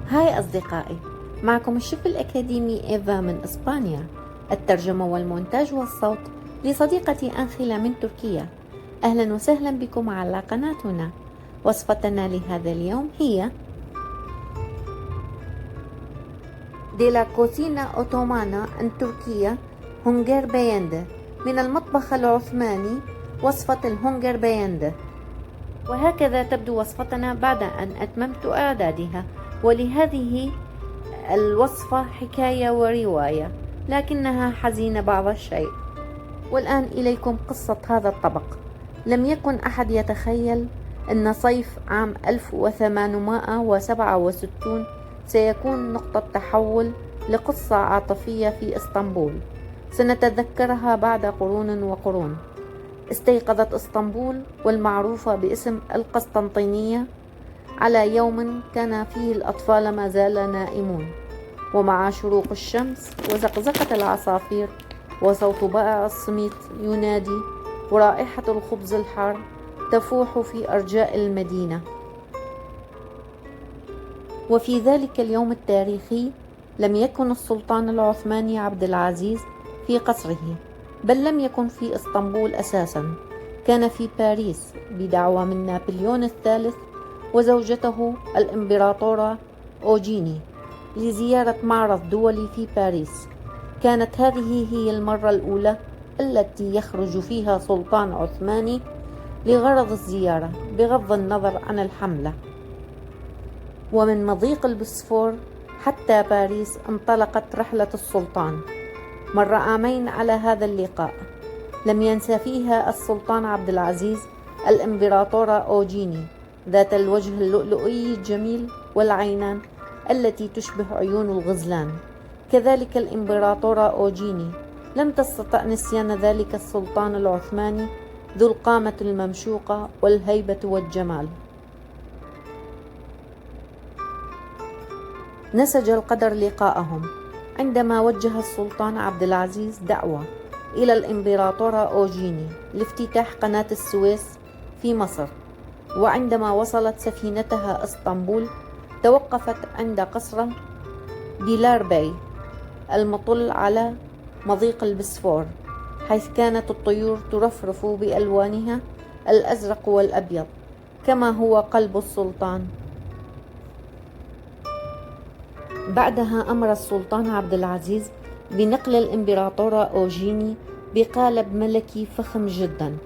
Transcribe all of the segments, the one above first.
هاي أصدقائي، معكم الشيف الأكاديمي إيفا من إسبانيا. الترجمة والمونتاج والصوت لصديقتي أنخيلا من تركيا. أهلا وسهلا بكم على قناتنا. وصفتنا لهذا اليوم هي دي لا كوسينا أوتومانا أن تركيا هونجر بياند، من المطبخ العثماني، وصفة الهونجر بياند. وهكذا تبدو وصفتنا بعد أن أتممت إعدادها، ولهذه الوصفة حكاية ورواية، لكنها حزينة بعض الشيء. والآن إليكم قصة هذا الطبق. لم يكن أحد يتخيل أن صيف عام 1867 سيكون نقطة تحول لقصة عاطفية في إسطنبول سنتذكرها بعد قرون وقرون. استيقظت إسطنبول والمعروفة باسم القسطنطينية على يوم كان فيه الأطفال ما زال نائمون، ومع شروق الشمس وزقزقة العصافير وصوت بائع السميط ينادي ورائحة الخبز الحار تفوح في أرجاء المدينة. وفي ذلك اليوم التاريخي لم يكن السلطان العثماني عبد العزيز في قصره، بل لم يكن في إسطنبول أساسا، كان في باريس بدعوة من نابليون الثالث وزوجته الإمبراطورة أوجيني لزيارة معرض دولي في باريس. كانت هذه هي المرة الأولى التي يخرج فيها سلطان عثماني لغرض الزيارة بغض النظر عن الحملة. ومن مضيق البوسفور حتى باريس انطلقت رحلة السلطان. مر عامين على هذا اللقاء، لم ينسى فيها السلطان عبد العزيز الإمبراطورة أوجيني ذات الوجه اللؤلؤي الجميل والعينان التي تشبه عيون الغزلان. كذلك الإمبراطورة أوجيني لم تستطع نسيان ذلك السلطان العثماني ذو القامة الممشوقة والهيبة والجمال. نسج القدر لقاءهم عندما وجه السلطان عبد العزيز دعوة إلى الإمبراطورة أوجيني لافتتاح قناة السويس في مصر. وعندما وصلت سفينتها اسطنبول توقفت عند قصر بيلار باي المطل على مضيق البسفور، حيث كانت الطيور ترفرف بألوانها الأزرق والأبيض كما هو قلب السلطان. بعدها أمر السلطان عبد العزيز بنقل الإمبراطورة أوجيني بقالب ملكي فخم جدا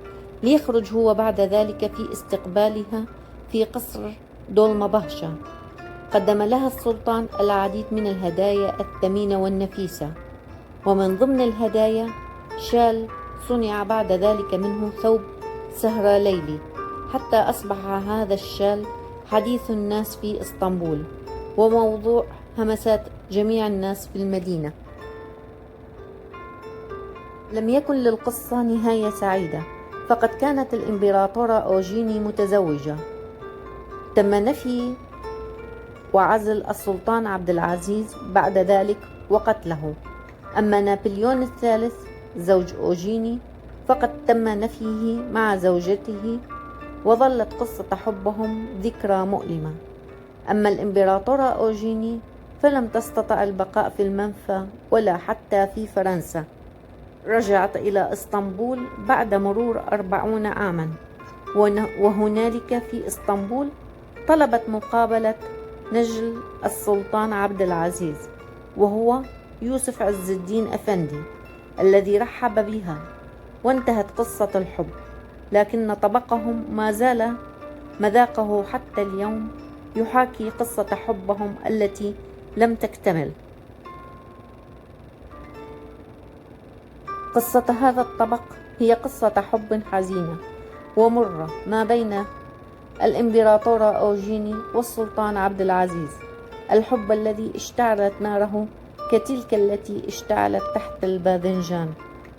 ليخرج هو بعد ذلك في استقبالها في قصر دولمابهشة. قدم لها السلطان العديد من الهدايا الثمينة والنفيسة، ومن ضمن الهدايا شال صنع بعد ذلك منه ثوب سهرة ليلي، حتى أصبح هذا الشال حديث الناس في إسطنبول وموضوع همسات جميع الناس في المدينة. لم يكن للقصة نهاية سعيدة، فقد كانت الإمبراطورة أوجيني متزوجة. تم نفي وعزل السلطان عبد العزيز بعد ذلك وقتله. أما نابليون الثالث زوج أوجيني فقد تم نفيه مع زوجته، وظلت قصة حبهم ذكرى مؤلمة. أما الإمبراطورة أوجيني فلم تستطع البقاء في المنفى ولا حتى في فرنسا. رجعت إلى إسطنبول بعد مرور 40 عاما، وهنالك في إسطنبول طلبت مقابلة نجل السلطان عبد العزيز، وهو يوسف عز الدين أفندي الذي رحب بها، وانتهت قصة الحب. لكن طبقهم ما زال مذاقه حتى اليوم يحاكي قصة حبهم التي لم تكتمل. قصة هذا الطبق هي قصة حب حزينة ومرة ما بين الإمبراطورة أوجيني والسلطان عبد العزيز، الحب الذي اشتعلت ناره كتلك التي اشتعلت تحت الباذنجان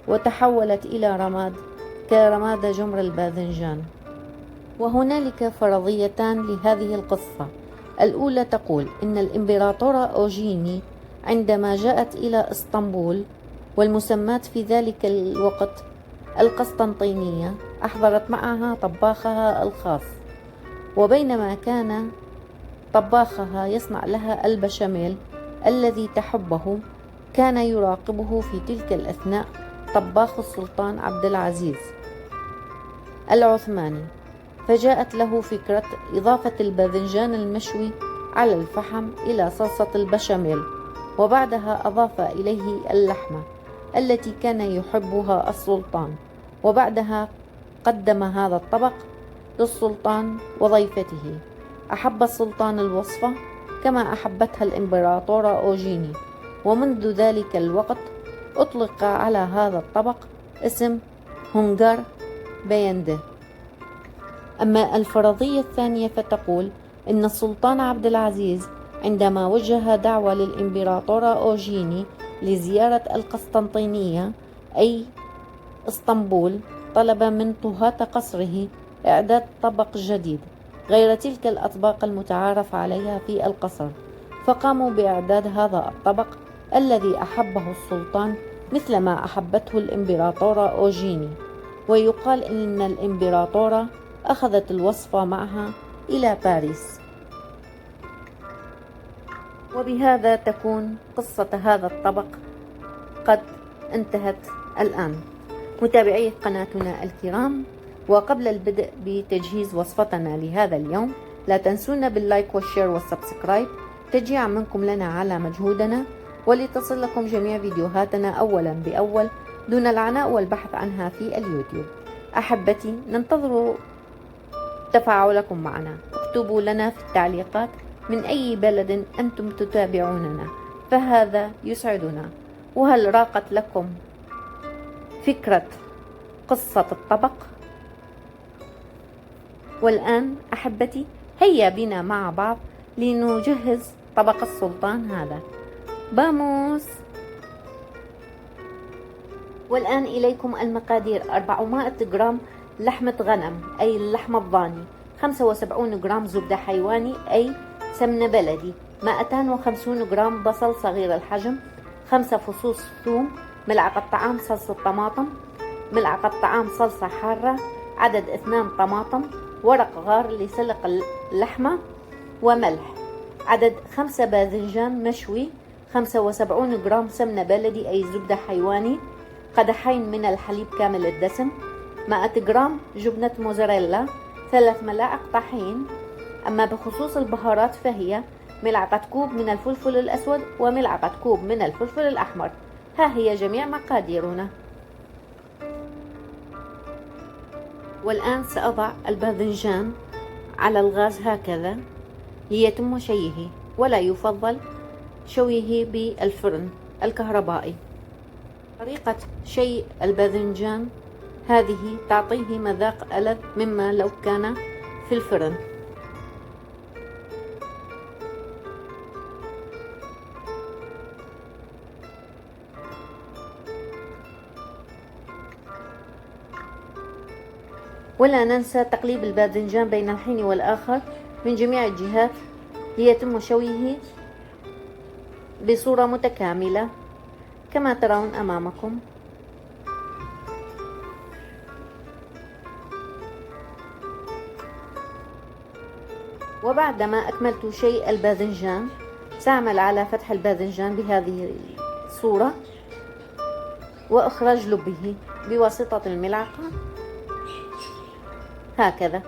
وتحولت إلى رماد كرماد جمر الباذنجان. وهنالك فرضيتان لهذه القصة. الأولى تقول إن الإمبراطورة أوجيني عندما جاءت إلى إسطنبول، والمسماة في ذلك الوقت القسطنطينية، أحضرت معها طباخها الخاص. وبينما كان طباخها يصنع لها البشاميل الذي تحبه. كان يراقبه في تلك الأثناء طباخ السلطان عبد العزيز العثماني، فجاءت له فكرة إضافة الباذنجان المشوي على الفحم إلى صلصة البشاميل، وبعدها أضاف إليه اللحمة التي كان يحبها السلطان، وبعدها قدم هذا الطبق للسلطان وضيفته. أحب السلطان الوصفة كما أحبتها الإمبراطورة أوجيني، ومنذ ذلك الوقت أطلق على هذا الطبق اسم هونغار بينده. أما الفرضية الثانية فتقول إن السلطان عبد العزيز عندما وجه دعوة للإمبراطورة أوجيني لزيارة القسطنطينية أي اسطنبول، طلب من طهاة قصره إعداد طبق جديد غير تلك الأطباق المتعارف عليها في القصر، فقاموا بإعداد هذا الطبق الذي أحبه السلطان مثل ما أحبته الإمبراطورة أوجيني. ويقال إن الإمبراطورة أخذت الوصفة معها إلى باريس. وبهذا تكون قصة هذا الطبق قد انتهت الآن. متابعي قناتنا الكرام، وقبل البدء بتجهيز وصفتنا لهذا اليوم، لا تنسونا باللايك والشير والسبسكرايب تشجيعا منكم لنا على مجهودنا، ولتصل لكم جميع فيديوهاتنا أولا بأول دون العناء والبحث عنها في اليوتيوب. أحبتي، ننتظر تفاعلكم معنا. اكتبوا لنا في التعليقات من أي بلد أنتم تتابعوننا، فهذا يسعدنا. وهل راقت لكم فكرة قصة الطبق؟ والآن أحبتي، هيا بنا مع بعض لنجهز طبق السلطان هذا. باموس! والآن إليكم المقادير: 400 جرام لحمة غنم أي اللحم الضاني، 75 جرام زبدة حيواني أي سمنة بلدي، 250 جرام بصل صغير الحجم، 5 فصوص ثوم، ملعقة طعام صلصة طماطم، ملعقة طعام صلصة حارة، عدد 2 طماطم، ورق غار لسلق اللحمة، وملح. عدد 5 باذنجان مشوي، 75 جرام سمنة بلدي أي زبدة حيواني، قدحين من الحليب كامل الدسم، 100 جرام جبنة موزاريلا، 3 ملاعق طحين. أما بخصوص البهارات فهي ملعقة كوب من الفلفل الأسود وملعقة كوب من الفلفل الأحمر. ها هي جميع مقاديرنا. والآن سأضع الباذنجان على الغاز هكذا ليتم شيئه، ولا يفضل شويه بالفرن الكهربائي. طريقة شيء الباذنجان هذه تعطيه مذاق ألذ مما لو كان في الفرن. ولا ننسى تقليب الباذنجان بين الحين والآخر من جميع الجهات ليتم شويه بصورة متكاملة كما ترون أمامكم. وبعدما أكملت شيء الباذنجان، سأعمل على فتح الباذنجان بهذه الصورة وإخراج لبه بواسطة الملعقة هكذا.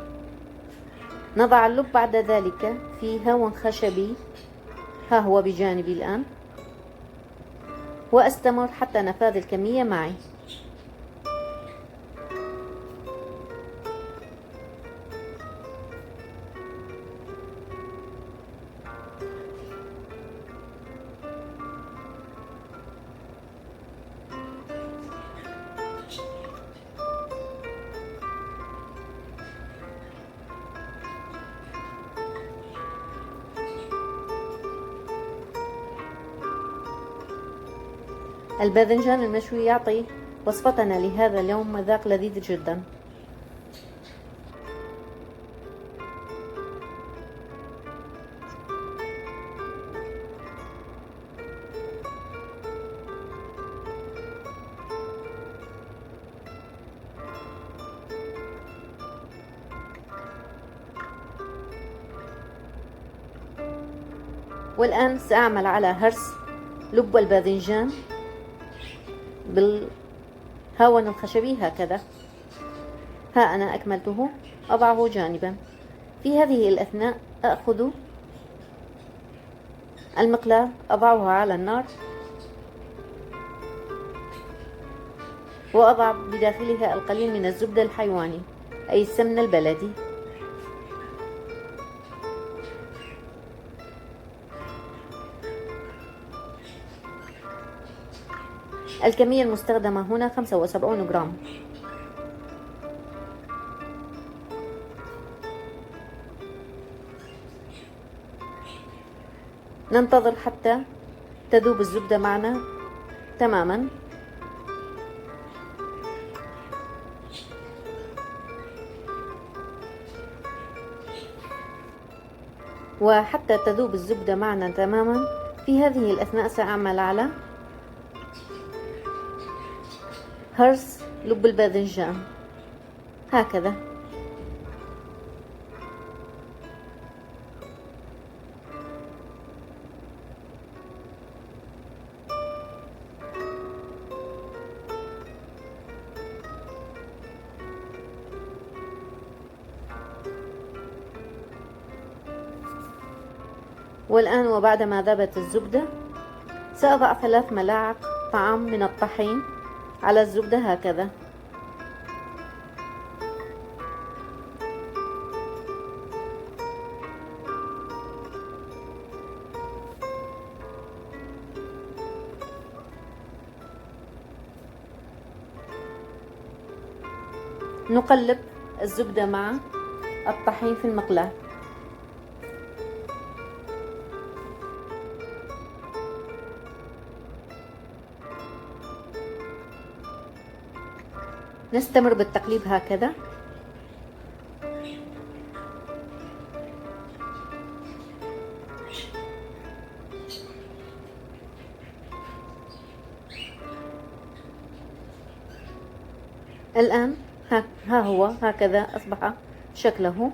نضع اللب بعد ذلك في هون خشبي، ها هو بجانبي الآن، وأستمر حتى نفاذ الكمية معي. الباذنجان المشوي يعطي وصفتنا لهذا اليوم مذاق لذيذ جدا. والآن سأعمل على هرس لب الباذنجان بالهاون الخشبي هكذا. ها أنا أكملته، أضعه جانبا. في هذه الأثناء أخذ المقلاة أضعها على النار وأضع بداخلها القليل من الزبدة الحيواني أي السمن البلدي. الكمية المستخدمة هنا 75 جرام. ننتظر حتى تذوب الزبدة معنا تماما. وحتى تذوب الزبدة معنا تماما في هذه الأثناء سأعمل على هرس لب الباذنجان هكذا. والآن وبعدما ذابت الزبدة سأضع 3 ملاعق طعام من الطحين على الزبدة هكذا. نقلب الزبدة مع الطحين في المقلاة. نستمر بالتقليب هكذا. الآن ها هو هكذا أصبح شكله.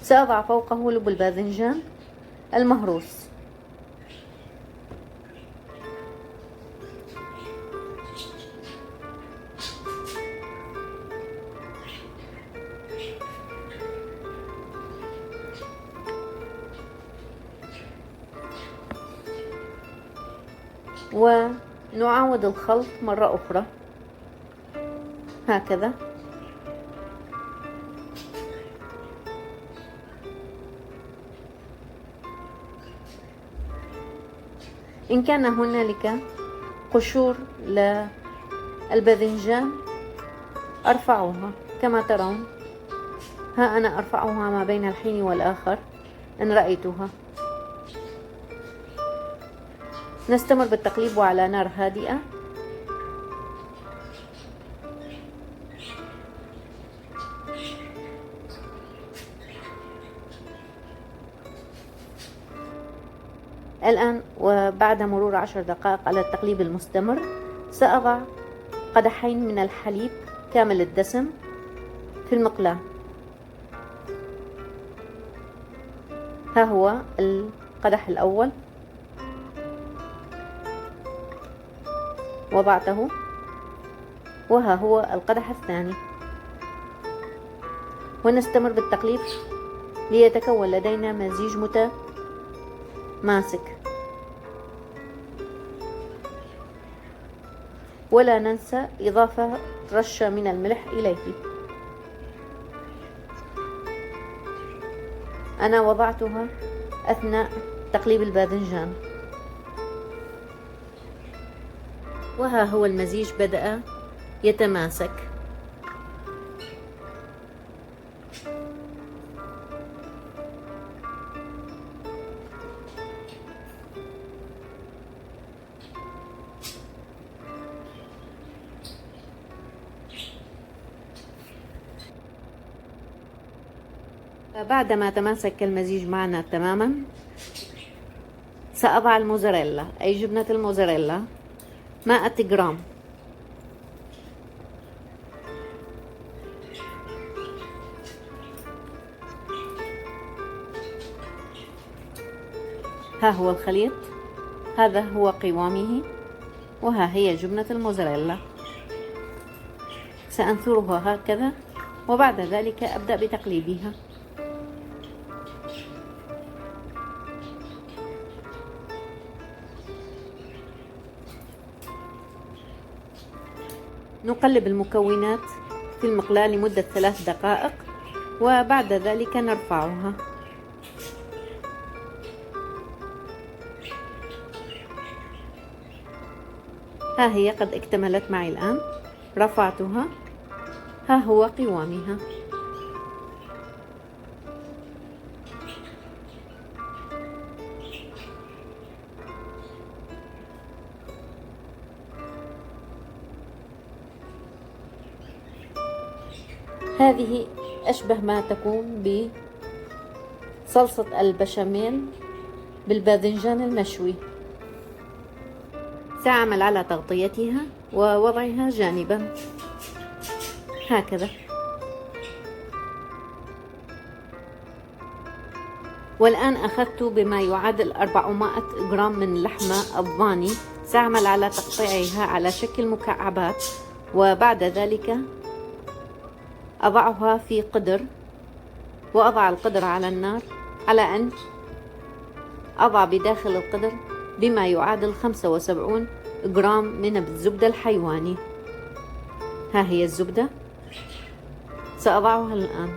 سأضع فوقه لب الباذنجان المهروس. ونعاود الخلط مرة أخرى هكذا. إن كان هنالك قشور للباذنجان أرفعها كما ترون. ها أنا أرفعها ما بين الحين والآخر إن رأيتها. نستمر بالتقليب على نار هادئة. الآن وبعد مرور 10 دقائق على التقليب المستمر سأضع قدحين من الحليب كامل الدسم في المقلاة. ها هو القدح الأول وضعته، وها هو القدح الثاني، ونستمر بالتقليب ليتكون لدينا مزيج متماسك. ولا ننسى إضافة رشة من الملح إليه. أنا وضعتها أثناء تقليب الباذنجان. وها هو المزيج بدأ يتماسك. بعدما تماسك المزيج معنا تماما سأضع الموزاريلا أي جبنة الموزاريلا 100 جرام. ها هو الخليط، هذا هو قوامه، وها هي جبنة الموزاريلا. سأنثرها هكذا، وبعد ذلك أبدأ بتقليبها. نقلب المكونات في المقلاة لمدة 3 دقائق، وبعد ذلك نرفعها. ها هي قد اكتملت معي الآن، رفعتها، ها هو قوامها. هذه أشبه ما تكون بصلصة البشاميل بالباذنجان المشوي. سأعمل على تغطيتها ووضعها جانبا هكذا. والآن أخذت بما يعادل 400 جرام من اللحمة الضاني. سأعمل على تقطيعها على شكل مكعبات، وبعد ذلك أضعها في قدر، وأضع القدر على النار على أن أضع بداخل القدر بما يعادل 75 جرام من الزبدة الحيواني. ها هي الزبدة، سأضعها الآن.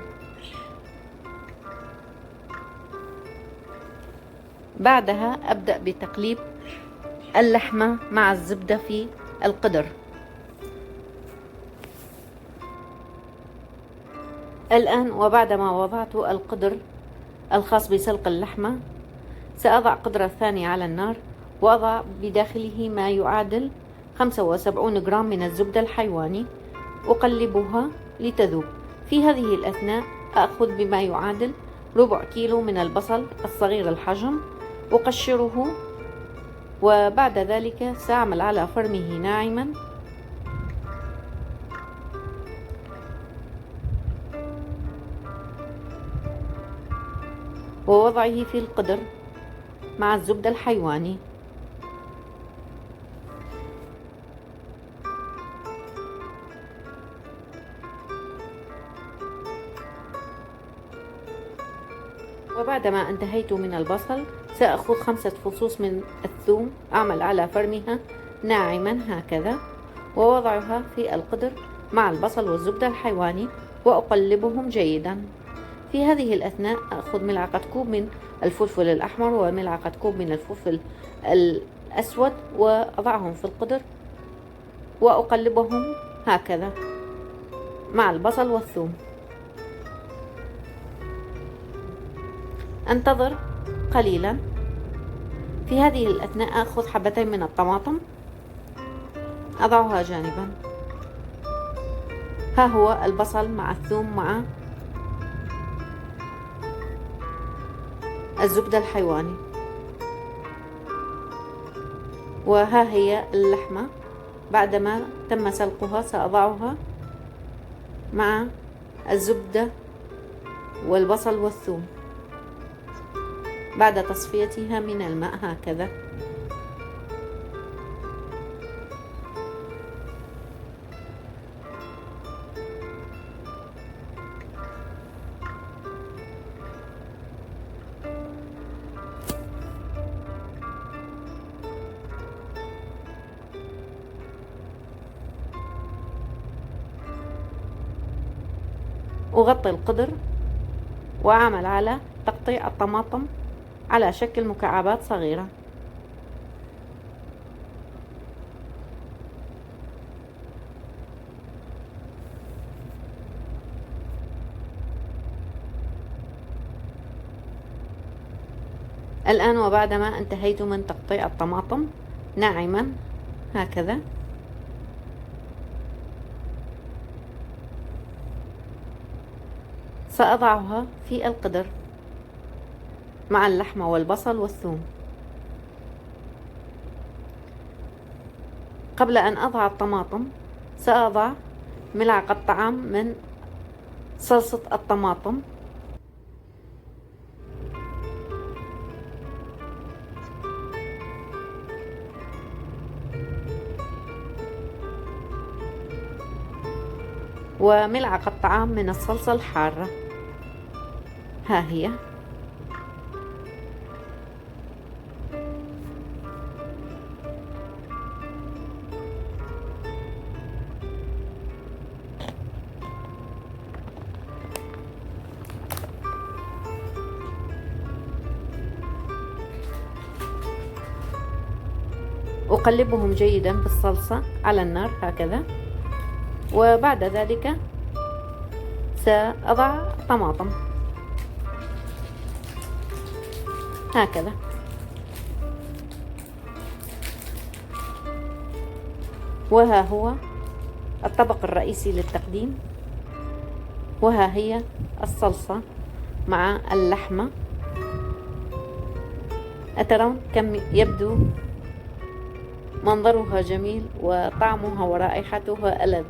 بعدها أبدأ بتقليب اللحمة مع الزبدة في القدر. الآن وبعدما وضعت القدر الخاص بسلق اللحمة، سأضع قدرة ثانية على النار، وأضع بداخله ما يعادل 75 جرام من الزبدة الحيواني، أقلبها لتذوب. في هذه الأثناء أخذ بما يعادل ربع كيلو من البصل الصغير الحجم، أقشره، وبعد ذلك سأعمل على فرمه ناعما. ووضعه في القدر مع الزبدة الحيواني. وبعدما انتهيت من البصل، سأخذ 5 فصوص من الثوم، أعمل على فرمها ناعما هكذا، ووضعها في القدر مع البصل والزبدة الحيواني، وأقلبهم جيدا. في هذه الأثناء أخذ ملعقة كوب من الفلفل الأحمر وملعقة كوب من الفلفل الأسود، وأضعهم في القدر وأقلبهم هكذا مع البصل والثوم. أنتظر قليلا. في هذه الأثناء أخذ حبتين من الطماطم، أضعها جانبا. ها هو البصل مع الثوم مع الزبدة الحيواني، وها هي اللحمة بعدما تم سلقها، سأضعها مع الزبدة والبصل والثوم بعد تصفيتها من الماء هكذا. أغطي القدر وأعمل على تقطيع الطماطم على شكل مكعبات صغيرة. الآن وبعدما انتهيت من تقطيع الطماطم ناعما هكذا، سأضعها في القدر مع اللحمة والبصل والثوم. قبل أن أضع الطماطم سأضع ملعقة طعام من صلصة الطماطم، وملعقة طعام من الصلصة الحارة. ها هي. أقلبهم جيدا بالصلصة على النار هكذا، وبعد ذلك سأضع طماطم هكذا، وها هو الطبق الرئيسي للتقديم، وها هي الصلصة مع اللحمة. أترون كم يبدو منظرها جميل وطعمها ورائحتها ألذ.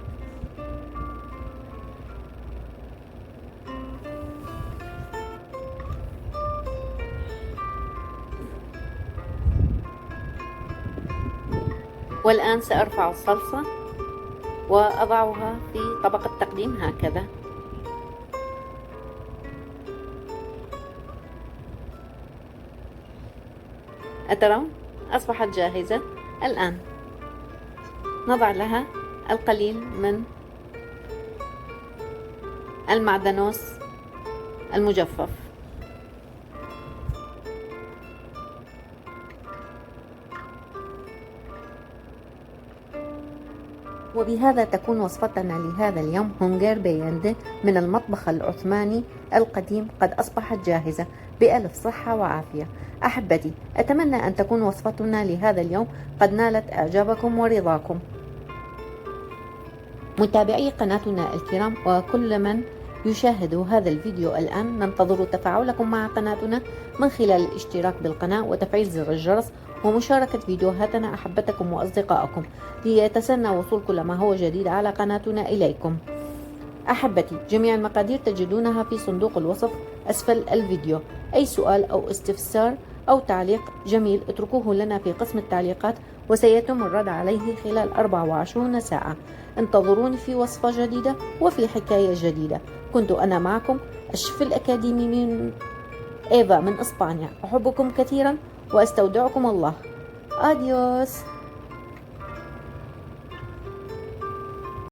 والآن سأرفع الصلصة وأضعها في طبق التقديم هكذا. أترون أصبحت جاهزة. الآن نضع لها القليل من المعدنوس المجفف. وبهذا تكون وصفتنا لهذا اليوم هونغير بياندي من المطبخ العثماني القديم قد أصبحت جاهزة بألف صحة وعافية. أحبتي، أتمنى أن تكون وصفتنا لهذا اليوم قد نالت إعجابكم ورضاكم. متابعي قناتنا الكرام وكل من يشاهد هذا الفيديو الآن، ننتظر تفاعلكم مع قناتنا من خلال الاشتراك بالقناة وتفعيل زر الجرس ومشاركة فيديوهاتنا أحبتكم وأصدقائكم ليتسنى وصول كل ما هو جديد على قناتنا إليكم. أحبتي، جميع المقادير تجدونها في صندوق الوصف أسفل الفيديو. أي سؤال أو استفسار أو تعليق جميل اتركوه لنا في قسم التعليقات وسيتم الرد عليه خلال 24 ساعة. انتظروني في وصفة جديدة وفي حكاية جديدة. كنت أنا معكم الشيف الأكاديمي من إيفا من إسبانيا. أحبكم كثيرا وأستودعكم الله. أديوس.